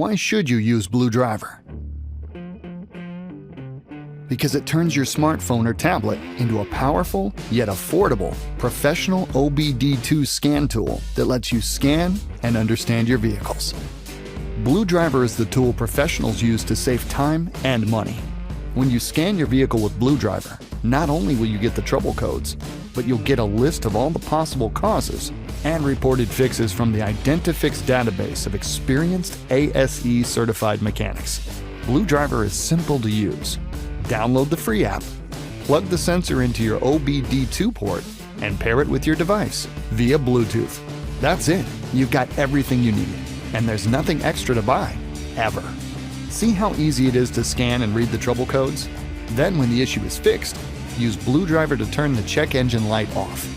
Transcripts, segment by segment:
Why should you use BlueDriver? Because it turns your smartphone or tablet into a powerful yet affordable professional OBD2 scan tool that lets you scan and understand your vehicles. BlueDriver is the tool professionals use to save time and money. When you scan your vehicle with BlueDriver, not only will you get the trouble codes, but you'll get a list of all the possible causes and reported fixes from the Identifix database of experienced ASE Certified Mechanics. BlueDriver is simple to use. Download the free app, plug the sensor into your OBD2 port, and pair it with your device via Bluetooth. That's it. You've got everything you need, and there's nothing extra to buy, ever. See how easy it is to scan and read the trouble codes? Then when the issue is fixed, use BlueDriver to turn the check engine light off.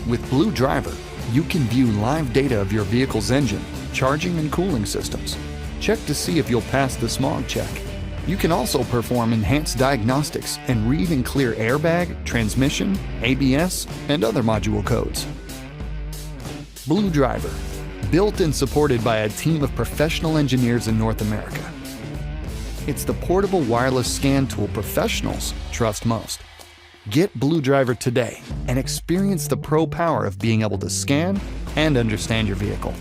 With BlueDriver, you can view live data of your vehicle's engine, charging and cooling systems. Check to see if you'll pass the smog check. You can also perform enhanced diagnostics and read and clear airbag, transmission, ABS, and other module codes. BlueDriver, built and supported by a team of professional engineers in North America. It's the portable wireless scan tool professionals trust most. Get BlueDriver today and experience the pro power of being able to scan and understand your vehicle.